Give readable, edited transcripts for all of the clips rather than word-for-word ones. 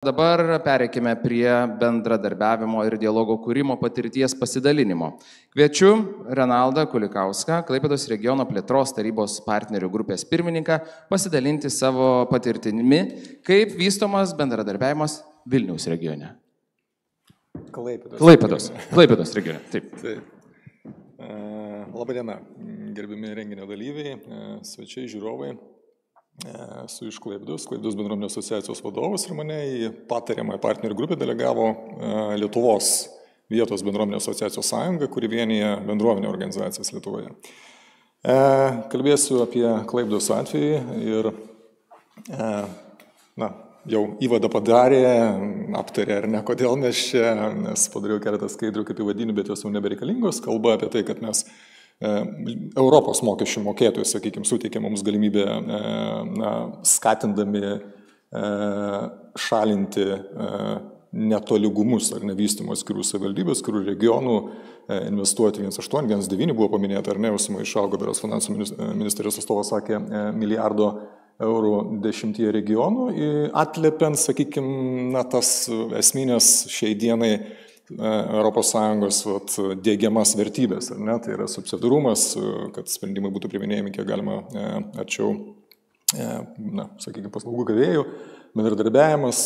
Dabar pereikime prie bendradarbiavimo ir dialogo kūrimo patirties pasidalinimo. Kviečiu Renaldą Kulikauską, Klaipėdos regiono plėtros tarybos partnerių grupės pirmininką, pasidalinti savo patirtimi, kaip vystomas bendradarbiavimas Vilniaus regione. Klaipėdos regione. Taip. Labadiena, gerbimi renginio dalyviai, svečiai, žiūrovai. Esu iš Klaipėdos bendruomenės asociacijos vadovas ir mane į patariamą partnerių grupę delegavo Lietuvos vietos bendruomenės asociacijos sąjunga, kuri vienyje bendruomenė organizacijas Lietuvoje. Kalbėsiu apie Klaipėdos atvejį ir jau įvadą padarė, aptarė ar ne, kodėl mes čia, nes padariau keletą skaidrių kaip įvadinių, bet jos jau nebereikalingos. Kalba apie tai, kad mes Europos mokesčių mokėtojai, sakykime, suteikia mums galimybę skatindami šalinti netolygumus ar nevystymo skirų savivaldybės, skirų regionų, investuoti 1,8, 1,9 buvo paminėta, ar ne, suma išaugo, beros finansų ministerijos atstovas sakė, milijardo eurų 10 regionų, atliepiant, sakykime, tas esminės šiai dienai ES diegiamas vertybės, ar ne? Tai yra subsidiarumas, kad sprendimai būtų priiminėjami kiek galima arčiau, sakykime, paslaugų gavėjų, bendradarbiavimas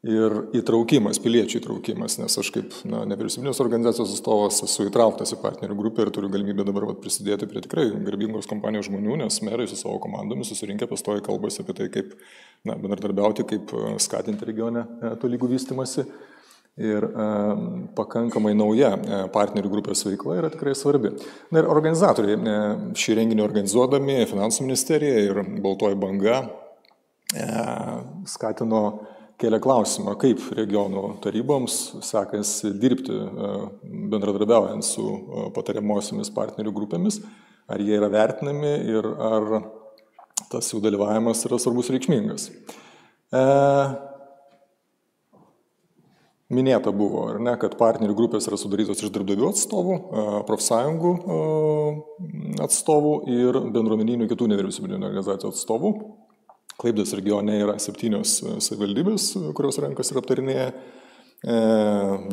ir įtraukimas, piliečių įtraukimas, nes aš kaip nevyriausybinės organizacijos atstovas esu įtrauktas į partnerių grupę ir turiu galimybę dabar prisidėti prie tikrai garbingos kompanijos žmonių, nes merai su savo komandomis susirinkę pastoviai kalbasi apie tai, kaip bendradarbiauti, kaip skatinti regione tolygų vystymasi. Ir pakankamai nauja partnerių grupės veikla yra tikrai svarbi. Ir organizatoriai šį renginį organizuodami, Finansų ministerija ir Baltoji banga skatino kelią klausimą, kaip regionų taryboms sekasi dirbti bendradarbiaujant su patariamosiomis partnerių grupėmis, ar jie yra vertinami ir ar tas jų dalyvavimas yra svarbus ir reikšmingas. Minėta buvo, ar ne, kad partnerių grupės yra sudarytos iš darbdavių atstovų, profsąjungų atstovų ir bendruomeninių kitų nevyriausybinių organizacijų atstovų. Klaipėdos regione yra 7 savivaldybės, kurios renkasi ir aptarinėja,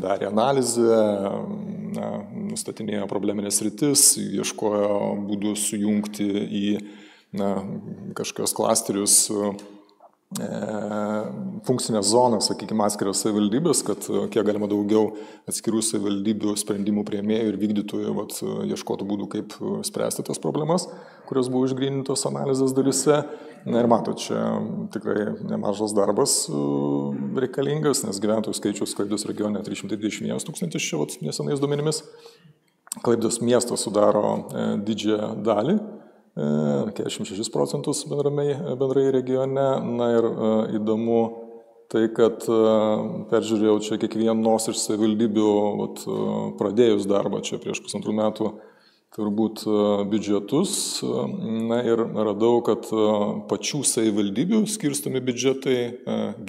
darė analizę, nustatinėjo probleminės sritis, ieškojo būdų sujungti į kažkokios klasterius, funkcinės zonas, sakykime, atskiros savivaldybės, kad kiek galima daugiau atskirų savivaldybių sprendimų priėmėjų ir vykdytojų ieškotų būdų, kaip spręsti tas problemas, kurios buvo išgrynintos analizės dalyse. Ir matot, čia tikrai nemažas darbas reikalingas, nes gyventojų skaičius Klaipėdos regione 321 000 čia nesenais duomenimis. Klaipėdos miestas sudaro didžiąją dalį, 46% bendrai regione. Ir įdomu tai, kad peržiūrėjau čia kiekvienos iš savivaldybių pradėjus darbą čia prieš 1,5 metų turbūt biudžetus. Ir radau, kad pačių savivaldybių skirstomi biudžetai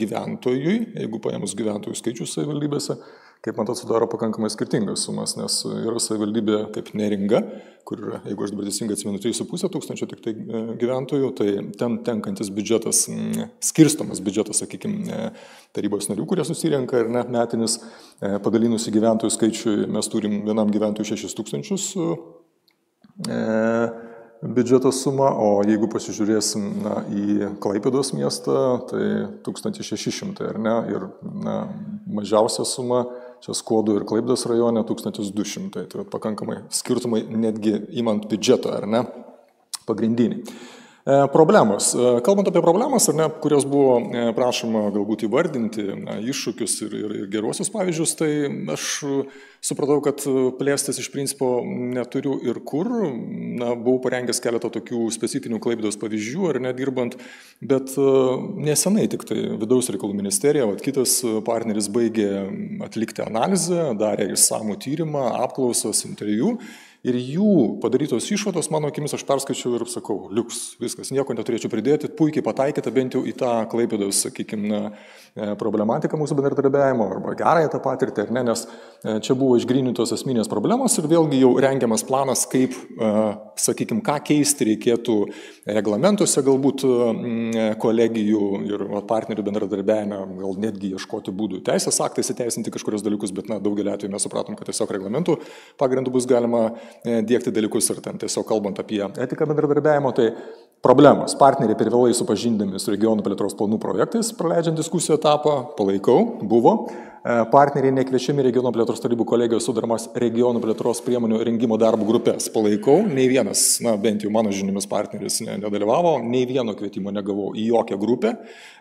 gyventojui, jeigu paėmus gyventojų skaičius savivaldybėse, kaip man tas sudaro pakankamai skirtingas sumas, nes yra savivaldybė kaip Neringa, kur yra, jeigu aš dabar teisingai atsimenu, 3,5 tūkstančio tik tai gyventojų, tai ten tenkantis biudžetas, skirstomas biudžetas, sakykime, tarybos narių, kurie susirenka ir metinis, padalinus į gyventojų skaičių, mes turim vienam gyventojui 6 000 biudžeto sumą, o jeigu pasižiūrėsim į Klaipėdos miestą, tai 1600, ar ne, ir mažiausia suma čia Skuodo ir Klaipėdos rajone 1200, tai pakankamai skirtumai netgi imant biudžetą, ar ne, pagrindinį. Problemos. Kalbant apie problemas, ar ne, kurios buvo prašoma galbūt įvardinti, iššūkius ir geruosius pavyzdžius, tai aš supratau, kad plėstis iš principo neturiu ir kur. Buvau parengęs keletą tokių specifinių Klaipėdos pavyzdžių, ar nedirbant, bet nesenai tik tai Vidaus reikalų ministerija, kitas partneris baigė atlikti analizę, darė išsamų tyrimą, apklausas, interviu. Ir jų padarytos išvados, mano akimis, aš perskaičiau ir sakau, liuks, viskas, nieko neturėčiau pridėti, puikiai pataikyta bent jau į tą Klaipėdos, sakykime, problematiką mūsų bendradarbiavimo arba gerąją tą patirtį, ar ne, nes čia buvo išgrynintos esminės problemos ir vėlgi jau rengiamas planas, kaip, sakykime, ką keisti reikėtų reglamentuose, galbūt kolegijų ir partnerių bendradarbiavime, gal netgi ieškoti būdų teisės aktais įteisinti kažkurios dalykus, bet daugelį atveju mes supratom, kad tiesiog reglamentų pagrindų bus galima dėkti dalykus ir ten tiesiog kalbant apie etiką bendradarbiavimo, tai problemos. Partneriai per vėlai supažindami su regionų plėtros planų projektais, praleidžiant diskusijų etapą, palaikau, buvo. Partneriai nekviečiami regionų plėtros tarybų kolegijos sudaromas regionų plėtros priemonių rengimo darbo grupės, palaikau. Nei vienas, bent jau mano žiniomis partneris nedalyvavo, nei vieno kvietimo negavau į jokią grupę.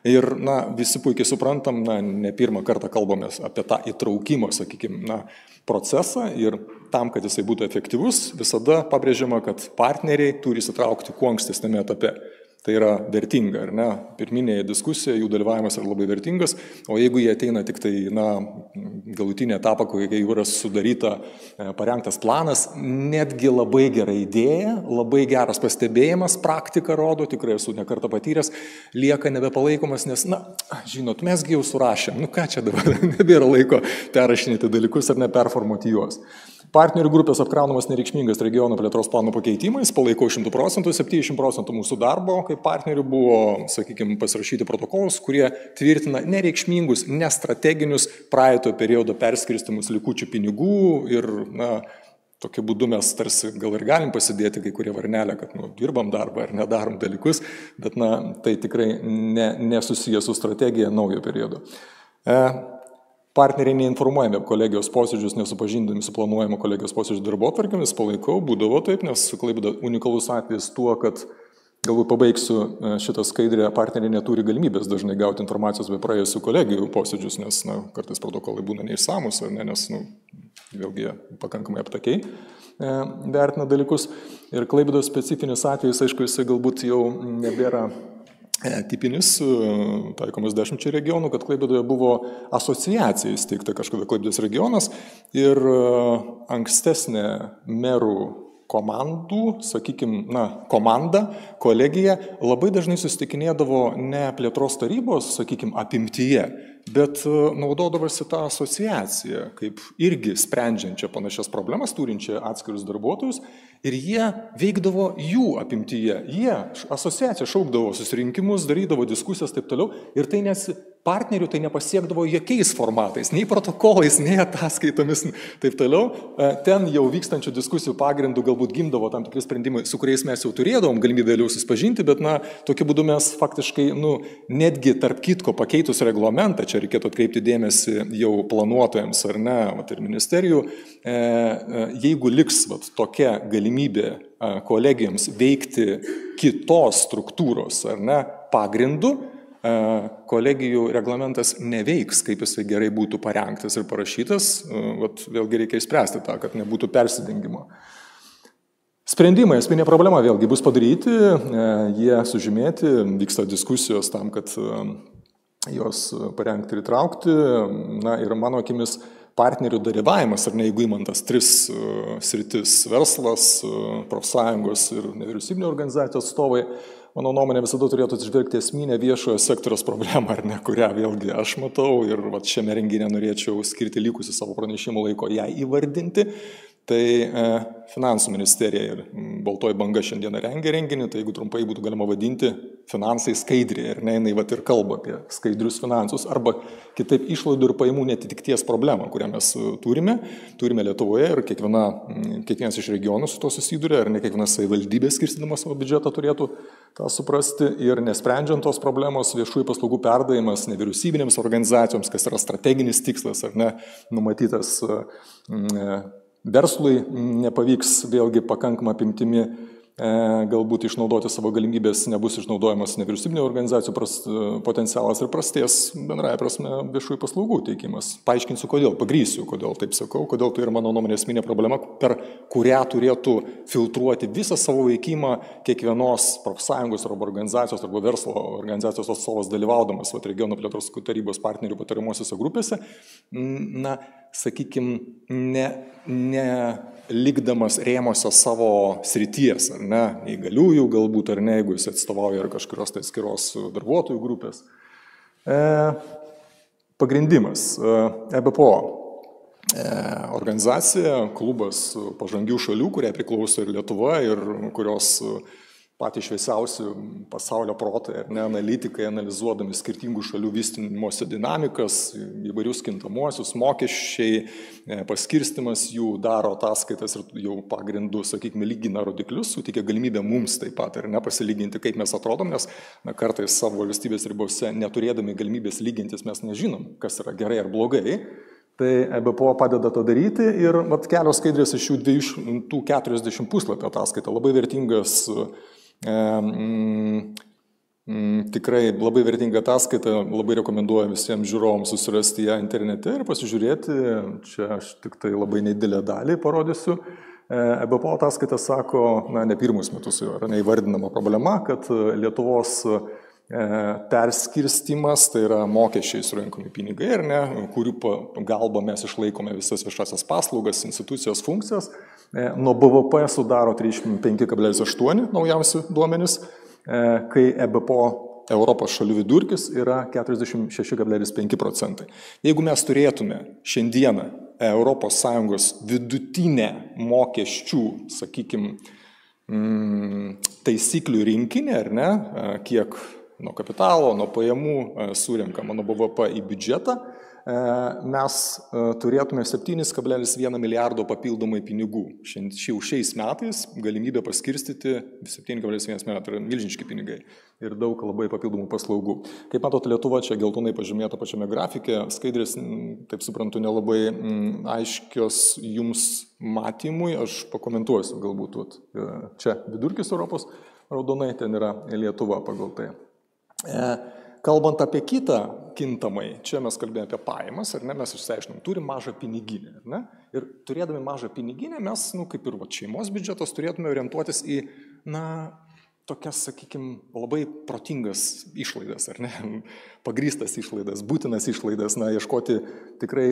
Ir visi puikiai suprantam, ne pirmą kartą kalbamės apie tą įtraukimo, sakykime, procesą ir tam, kad jisai būtų efektyvus, visada pabrėžiama, kad partneriai turi įsitraukti kuo ankstesnėme etape. Tai yra vertinga, ar ne? Pirminėje diskusijoje jų dalyvavimas yra labai vertingas, o jeigu jie ateina tik tai, galutinį etapą, kai jau yra sudaryta, parengtas planas, netgi labai gera idėja, labai geras pastebėjimas, praktika rodo, tikrai esu nekartą patyręs, lieka nebepalaikomas, nes, žinot, mesgi jau surašėm, ką čia dabar, nebėra laiko perrašinėti dalykus ar neperformuoti juos. Partnerių grupės apkraunamas nereikšmingas regiono plėtros plano pakeitimais, palaikau 100%, 70% mūsų darbo, kaip partnerių buvo, sakykime, pasirašyti protokolus, kurie tvirtina nereikšmingus, nestrateginius praeito periodo perskirstimus likučių pinigų ir, tokiu būdu mes tarsi gal ir galim pasidėti kai kurie varnelę, kad dirbam darbą ar nedarom dalykus, bet tai tikrai nesusijęs su strategija naujo periodo. Partneriai neinformuojami kolegijos posėdžius, nesupažindami su planuojama kolegijos posėdžių darbotvarkėmis, palaikau, būdavo taip, nes Klaipėda unikalus atvejis tuo, kad galbūt pabaigsiu šitą skaidrę, partneriai neturi galimybės dažnai gauti informacijos apie praėjusių kolegijų posėdžius, nes kartais protokolai būna neišsamus, nes vėlgi pakankamai aptakiai vertina dalykus. Ir Klaipėdos specifinis atvejis, aišku, jisai galbūt jau nebėra tipinis, taikomas 10 regionų, kad Klaipėdoje buvo asociacija įsteigta kažkada Klaipėdos regionas ir ankstesnė merų komandų, sakykime, komanda, kolegija labai dažnai susitikinėdavo ne plėtros tarybos, sakykime, apimtyje, bet naudodavosi tą asociaciją, kaip irgi sprendžiančią panašias problemas, turinčią atskirius darbuotojus, ir jie veikdavo jų apimtyje. Jie asociacija šaukdavo susirinkimus, darydavo diskusijas taip toliau, ir tai partnerių tai nepasiekdavo jokiais formatais, nei protokolais, nei ataskaitomis, taip toliau. Ten jau vykstančių diskusijų pagrindų galbūt gimdavo tam tikri sprendimai, su kuriais mes jau turėdavom galimybę vėliau susipažinti, bet tokiu būdu mes faktiškai, netgi tarp kitko pakeitus reglamentą, čia reikėtų atkreipti dėmesį jau planuotojams ar ne, ir ministerijų, jeigu liks tokia galimybė kolegijoms veikti kitos struktūros ar ne pagrindu, kolegijų reglamentas neveiks, kaip jisai gerai būtų parengtas ir parašytas, vėlgi reikia išspręsti tą, kad nebūtų persidengimo. Sprendimai, esminė problema vėlgi bus padaryti, jie sužymėti, vyksta diskusijos tam, kad juos parengti ir įtraukti, ir mano akimis partnerių dalyvavimas, ar ne, jeigu įmantas 3 sritis - verslas, profsąjungos ir nevyriausybinio organizacijos atstovai, mano nuomonė visada turėtų atsižvelgti esminę viešojo sektoriaus problemą, ar ne, kurią vėlgi aš matau ir šiame renginė norėčiau skirti likusį savo pranešimo laiko ją įvardinti. Tai finansų ministerija ir Baltoji banga šiandieną rengia renginį, tai jeigu trumpai būtų galima vadinti finansai skaidriai, ir jinai ir kalba apie skaidrius finansus, arba kitaip išlaidų ir pajamų netitikties problemą, kurią mes turime Lietuvoje ir kiekvienas iš regionų su to susiduria, ir ne kiekvienas savivaldybė skirstydama savo biudžetą turėtų tą suprasti, ir nesprendžiant tos problemos viešųjų paslaugų perdavimas nevyriausybinėms organizacijoms, kas yra strateginis tikslas ar ne, numatytas verslui, nepavyks vėlgi pakankama apimtimi galbūt išnaudoti savo galimybės, nebus išnaudojamas nevyriausybinių organizacijų potencialas ir prastės bendraja prasme viešųjų paslaugų teikimas. Paaiškinsiu kodėl, pagrysiu, kodėl taip sakau, kodėl tai yra mano nuomonė esminė problema, per kurią turėtų filtruoti visą savo veikimą kiekvienos profsąjungos arba organizacijos arba verslo organizacijos atstovas dalyvaudamas regionų plėtros tarybos partnerių patariamosiose grupėse. sakykime, nelikdamas rėmose savo srities, ar ne, neįgaliųjų galbūt, ar ne, jeigu jis atstovauja ar kažkurios tai atskiros darbuotojų grupės. Pagrindimas. EBPO organizacija, klubas pažangių šalių, kuriai priklauso ir Lietuva, ir kurios patys šviesiausi pasaulio protai, ar ne, analitikai, analizuodami skirtingų šalių vystymosi dinamikas, įvairius kintamuosius, mokesčiai, paskirstimas jų, daro ataskaitas ir jau pagrindų, sakykime, lygina rodiklius, suteikia galimybę mums taip pat, ar ne, pasilyginti, kaip mes atrodom, nes kartais savo valstybės ribose, neturėdami galimybės lygintis, mes nežinom, kas yra gerai ar blogai. Tai EBPO padeda to daryti ir kelios skaidrės iš jų 240 puslapio ataskaita, labai vertingas, tikrai labai vertinga ataskaita, labai rekomenduoju visiems žiūrovams susirasti ją internete ir pasižiūrėti, čia aš tik tai labai nedidelę dalį parodysiu. EBPO ataskaita sako, ne pirmus metus jau yra neįvardinama problema, kad Lietuvos perskirstimas, tai yra mokesčiai surenkami pinigai, ar ne, kurių pagalba mes išlaikome visas viešasias paslaugas, institucijos funkcijas, nuo BVP sudaro 35,8 naujausi duomenys, kai EBPO Europos šalių vidurkis yra 46,5%. Jeigu mes turėtume šiandieną ES vidutinę mokesčių, sakykime, taisyklių rinkinį, ar ne, kiek nuo kapitalo, nuo pajamų surenkama nuo BVP į biudžetą, mes turėtume 7,1 milijardo papildomai pinigų. Šiais metais galimybė paskirstyti 7,1 milijardo, tai yra milžiniški pinigai ir daug labai papildomų paslaugų. Kaip matote, Lietuva čia geltonai pažymėta pačiame grafike, skaidrės, taip suprantu, nelabai aiškios jums matymui, aš pakomentuosiu galbūt. Čia vidurkis Europos raudonai, ten yra Lietuva pagal tai. Kalbant apie kitą kintamai, čia mes kalbėjome apie pajamas, ar ne, mes išsiaiškinom, turim mažą piniginę, ar ne, ir turėdami mažą piniginę mes, kaip ir šeimos biudžetas, turėtume orientuotis į, tokias, sakykime, labai protingas išlaidas, ar ne, pagrįstas išlaidas, būtinas išlaidas, ieškoti tikrai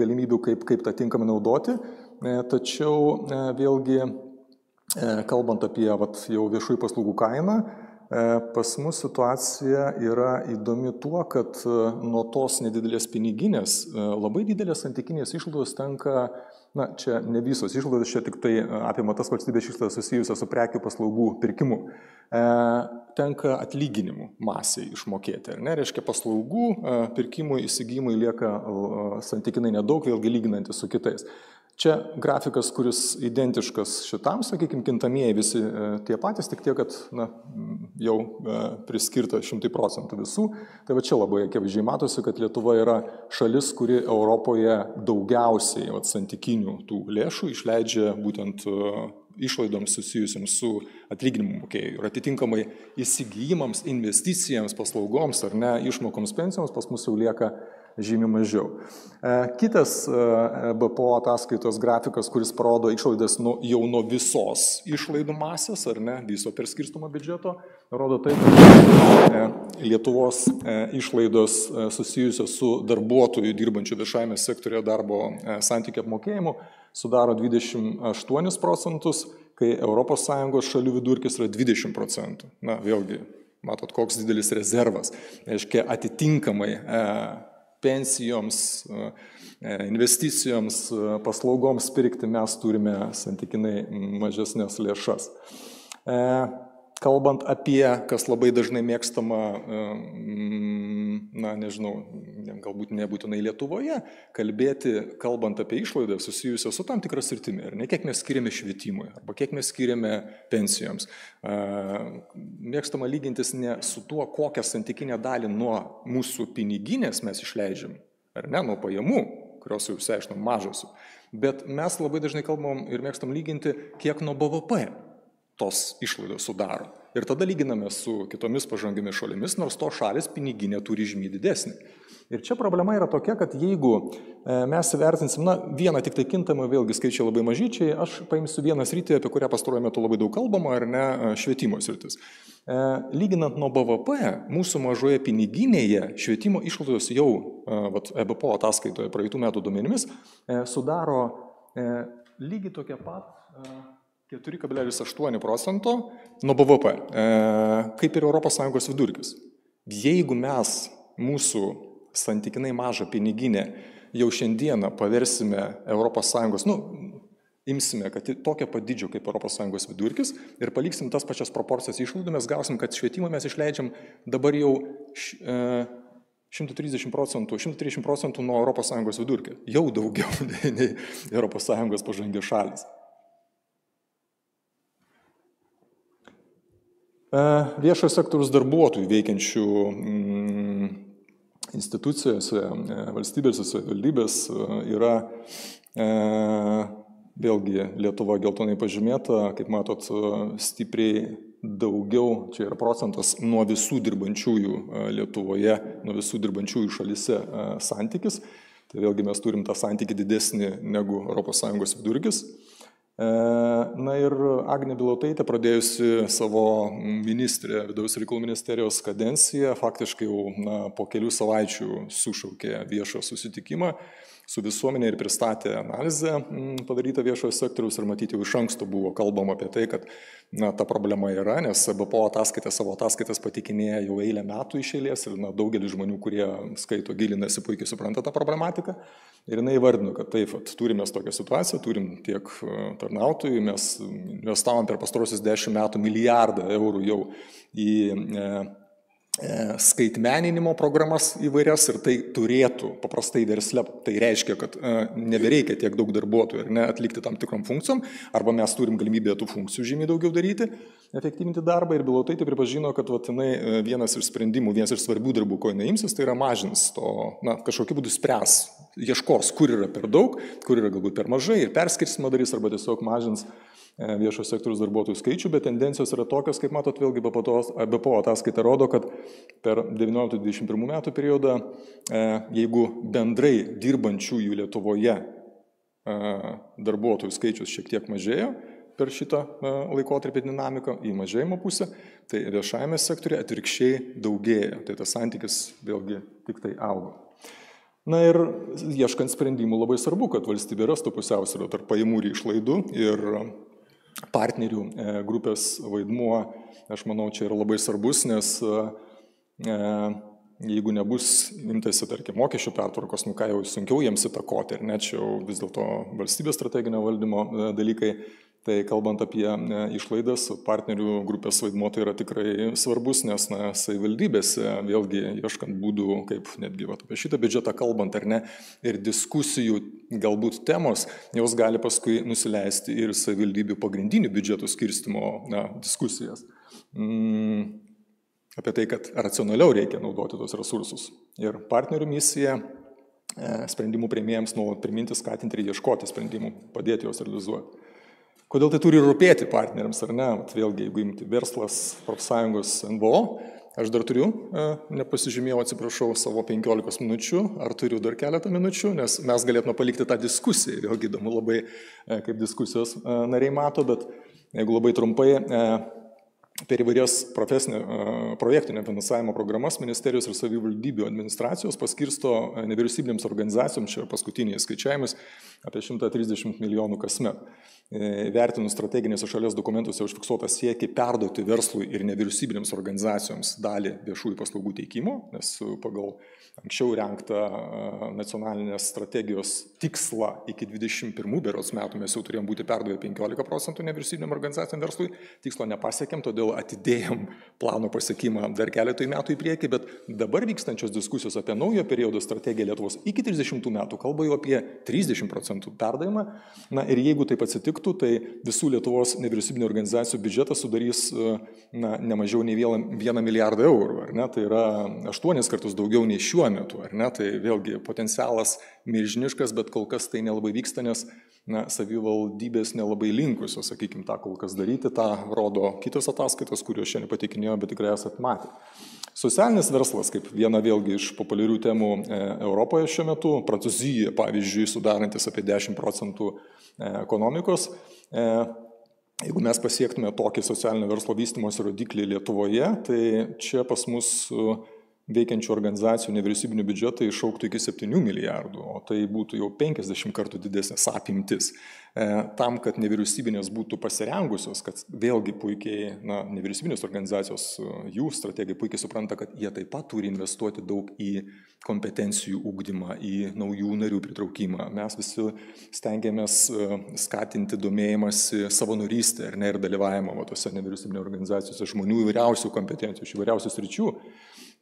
galimybių, kaip tą tinkamai naudoti, tačiau vėlgi, kalbant apie jau viešųjų paslaugų kainą, pas mus situacija yra įdomi tuo, kad nuo tos nedidelės piniginės labai didelės santykinės išlaidos tenka, čia ne visos išlaidos, čia tik tai apima tas valstybės išlaidas susijusios su prekių paslaugų pirkimu, tenka atlyginimų masiai išmokėti. Ir nereiškia paslaugų pirkimui, įsigijimui lieka santykinai nedaug, vėlgi lyginantys su kitais. Čia grafikas, kuris identiškas šitam, sakykime, kintamieji visi tie patys, tik tiek, kad jau priskirta 100% visų. Tai va čia labai akivaizdžiai matosi, kad Lietuva yra šalis, kuri Europoje daugiausiai santykinių tų lėšų išleidžia būtent išlaidoms susijusiams su atlyginimu mokėjimu ir atitinkamai įsigijimams, investicijams, paslaugoms ar ne, išmokoms pensijoms pas mus jau lieka žymiai mažiau. Kitas BPO ataskaitos grafikas, kuris parodo išlaidas jau nuo visos išlaidų masės, ar ne, viso perskirstomo biudžeto, rodo tai, kad Lietuvos išlaidos susijusios su darbuotojų dirbančių viešajame sektorėje darbo santykių apmokėjimu sudaro 28%, kai ES šalių vidurkis yra 20%. Vėlgi, matot, koks didelis rezervas. Reiškia, atitinkamai pensijoms, investicijoms, paslaugoms pirkti mes turime santykinai mažesnės lėšas. Kalbant apie, kas labai dažnai mėgstama, nežinau, galbūt nebūtinai Lietuvoje, kalbant apie išlaidą susijusią su tam tikras sritimi, ar ne, kiek mes skiriame švietimui, arba kiek mes skiriame pensijoms. Mėgstama lygintis ne su tuo, kokią santykinę dalį nuo mūsų piniginės mes išleidžiam, ar ne, nuo pajamų, kurios jau išsiaiškinom mažos, bet mes labai dažnai kalbam ir mėgstam lyginti, kiek nuo BVP tos išlaidos sudaro. Ir tada lyginame su kitomis pažangiomis šalimis, nors to šalis piniginė turi žymiai didesnį. Ir čia problema yra tokia, kad jeigu mes įvertinsim, vieną tik tai kintamą, vėlgi skaičiai labai mažyčiai, aš paimsiu vieną sritį, apie kurią pastaruoju metu labai daug kalbama, ar ne, švietimo sritis. Lyginant nuo BVP, mūsų mažoje piniginėje švietimo išlaidos jau, EBPO ataskaitoje praeitų metų duomenimis, sudaro lygiai tokia pat 4,8% nuo BVP, kaip ir ES vidurkis. Jeigu mes mūsų santykinai mažą piniginę jau šiandieną paversime ES, imsime, kad tokia pat dydžio kaip ES vidurkis ir paliksim tas pačias proporcijas išlaidų, mes gausim, kad švietimą mes išleidžiam dabar jau 130% nuo ES vidurkio. Jau daugiau nei ES pažangios šalis. Viešojo sektoriaus darbuotojų veikiančių institucijose, valstybėse, savivaldybės yra vėlgi Lietuva geltonai pažymėta, kaip matot, stipriai daugiau, čia yra procentas nuo visų dirbančiųjų Lietuvoje, nuo visų dirbančiųjų šalyse santykis. Tai vėlgi mes turim tą santykį didesnį negu ES vidurkis. Ir Agnė Bilotaitė, pradėjusi savo vidaus reikalų ministerijos kadenciją, faktiškai jau po kelių savaičių sušaukė viešą susitikimą su visuomenė ir pristatė analizę padarytą viešojo sektoriaus ir matyti jau iš anksto buvo kalbama apie tai, kad ta problema yra, nes BPO savo ataskaitas patikinėja jau eilę metų iš eilės ir daugelis žmonių, kurie skaito, gilinasi, puikiai supranta tą problematiką. Ir jinai įvardino, kad taip, turime tokią situaciją, turim tiek tarnautojų, mes investavom per pastarosius 10 metų milijardą eurų jau į skaitmeninimo programas įvairias ir tai turėtų paprastai versle, tai reiškia, kad nebereikia tiek daug darbuotojų ir atlikti tam tikrom funkcijom, arba mes turim galimybę tų funkcijų žymiai daugiau daryti, efektyvinti darbą ir Bilotaitė pripažino, kad jinai vienas iš sprendimų, vienas iš svarbių darbų, ko jinai imsis, tai yra mažins to, kažkokiu būdu spręs, ieškos, kur yra per daug, kur yra galbūt per mažai ir perskirstymą darys arba tiesiog mažins viešo sektoriaus darbuotojų skaičių, bet tendencijos yra tokios, kaip matot, vėlgi BPO ataskaita rodo, kad per 19-21 metų periodą, jeigu bendrai dirbančiųjų Lietuvoje darbuotojų skaičius šiek tiek mažėjo per šitą laikotarpį dinamiką į mažėjimo pusę, tai viešajame sektoriuje atvirkščiai daugėja. Tai tas santykis vėlgi tik tai auga. Ir ieškant sprendimų labai svarbu, kad valstybė rastų pusiausvyrą tarp pajamų ir išlaidų ir partnerių grupės vaidmuo, aš manau, čia yra labai svarbus, nes jeigu nebus imtasi, tarkim, mokesčių pertvarkos, ką jau sunkiau jiems įtakoti, ir net čia jau vis dėlto valstybės strateginio valdymo dalykai, tai kalbant apie išlaidas, partnerių grupės vaidmuo tai yra tikrai svarbus, nes savivaldybėse, vėlgi ieškant būdų, kaip netgi apie šitą biudžetą kalbant ar ne, ir diskusijų galbūt temos, jos gali paskui nusileisti ir savivaldybių pagrindinių biudžetų skirstymo diskusijas. Apie tai, kad racionaliau reikia naudoti tos resursus. Ir partnerių misija sprendimų priėmėjams nuolat priminti, skatinti ir ieškoti sprendimų, padėti juos realizuoti. Kodėl tai turi rūpėti partneriams, ar ne? Vėlgi, jeigu imti verslas, profsąjungos, NVO, aš dar turiu, nepasižymėjau, atsiprašau, savo 15 minučių, ar turiu dar keletą minučių, nes mes galėtume palikti tą diskusiją, vėlgi įdomu labai, kaip diskusijos nariai mato, bet jeigu labai trumpai, per įvairias projektinio finansavimo programas ministerijos ir savivaldybių administracijos paskirsto nevyriausybinėms organizacijoms, čia paskutiniais skaičiavimus, apie 130 milijonų kasmet. Vertinus strateginėse šalies dokumentuose užfiksuotą siekį perduoti verslui ir nevyriausybinėms organizacijoms dalį viešųjų paslaugų teikimo, nes pagal anksčiau renktą nacionalinės strategijos tikslą iki 21 berods metų mes jau turėjom būti perdavę 15% nevyriausybinėm organizacijom verslui, tikslo nepasiekėm, todėl atidėjom plano pasiekimą dar keletui metų į priekį, bet dabar vykstančios diskusijos apie naujo periodo strategiją Lietuvos iki 30 metų kalba jau apie 30% perdavimą. Ir jeigu taip atsitiktų, tai visų Lietuvos nevyriausybinių organizacijų biudžetas sudarys ne mažiau nei 1 milijardą eurų, ar ne? Tai yra 8 kartus daugiau nei šiuo metu, ar ne? Tai vėlgi potencialas milžiniškas, bet kol kas tai nelabai vyksta, nes savivaldybės nelabai linkusios, sakykime, tą kol kas daryti, tą rodo kitos ataskaitos, kurios šiandien pateikinėjo, bet tikrai esat matę. Socialinis verslas, kaip viena vėlgi iš populiarių temų Europoje šiuo metu, Prancūzija, pavyzdžiui, sudarantis apie 10% ekonomikos. Jeigu mes pasiektume tokį socialinio verslo vystymosi rodiklį Lietuvoje, tai čia pas mus veikiančių organizacijų nevyriausybinių biudžetai išauktų iki 7 milijardų, o tai būtų jau 50 kartų didesnės apimtis. Tam, kad nevyriausybinės būtų pasirengusios, kad vėlgi puikiai, nevyriausybinės organizacijos, jų strategai puikiai supranta, kad jie taip pat turi investuoti daug į kompetencijų ugdymą, į naujų narių pritraukimą. Mes visi stengiamės skatinti domėjimąsi savanorystę ir dalyvavimą tose nevyriausybinės organizacijose žmonių įvairiausių kompetencijų, iš įvairiausių sričių.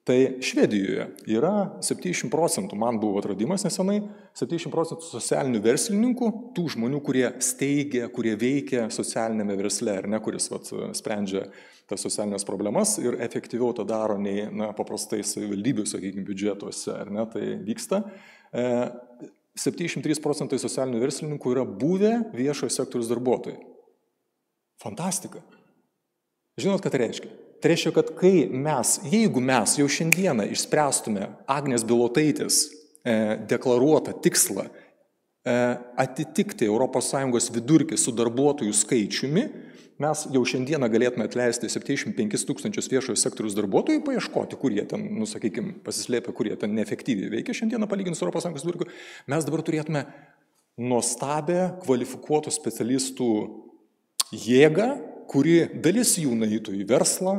Tai Švedijoje yra 70%, man buvo atradimas nesenai, 70% socialinių verslininkų, tų žmonių, kurie steigia, kurie veikia socialinėme versle, kuris sprendžia tas socialinės problemas ir efektyviau tą daro nei paprastai savivaldybių, sakykime, biudžetuose, tai vyksta. 73% socialinių verslininkų yra buvę viešojo sektoriaus darbuotojai. Fantastika. Žinot, ką tai reiškia? Tai reiškia, kad jeigu mes jau šiandieną išspręstume Agnės Bilotaitės deklaruotą tikslą atitikti ES vidurkį su darbuotojų skaičiumi, mes jau šiandieną galėtume atleisti 75 000 viešojo sektoriaus darbuotojų, paieškoti, kurie ten, sakykime, pasislėpia, kurie ten neefektyviai veikia šiandieną palyginti su ES vidurkiu. Mes dabar turėtume nuostabę kvalifikuotų specialistų jėgą, kuri dalis jų nueitų į verslą,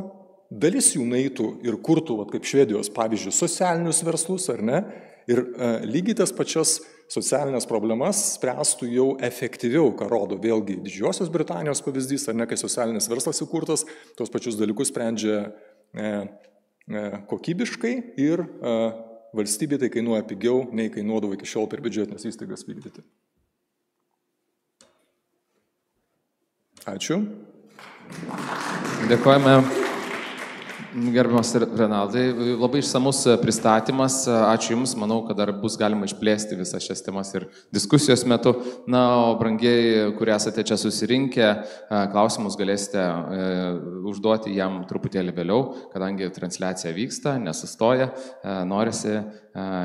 dalis jų nueitų ir kurtų, kaip Švedijos pavyzdžiui, socialinius verslus, ir lygiai tas pačias socialinės problemas spręstų jau efektyviau, ką rodo vėlgi Didžiosios Britanijos pavyzdys, kai socialinis verslas įkurtas, tos pačius dalykus sprendžia kokybiškai ir valstybė tai kainuoja pigiau, nei kainuodavo iki šiol per biudžetinės įstaigas vykdyti. Ačiū. Dėkojame, gerbiamas Renaldai. Labai išsamus pristatymas. Ačiū Jums. Manau, kad dar bus galima išplėsti visas šias temas ir diskusijos metu. O brangiai, kurie esate čia susirinkę, klausimus galėsite užduoti jam truputėlį vėliau, kadangi transliacija vyksta, nesustoja, norisi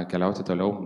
keliauti toliau.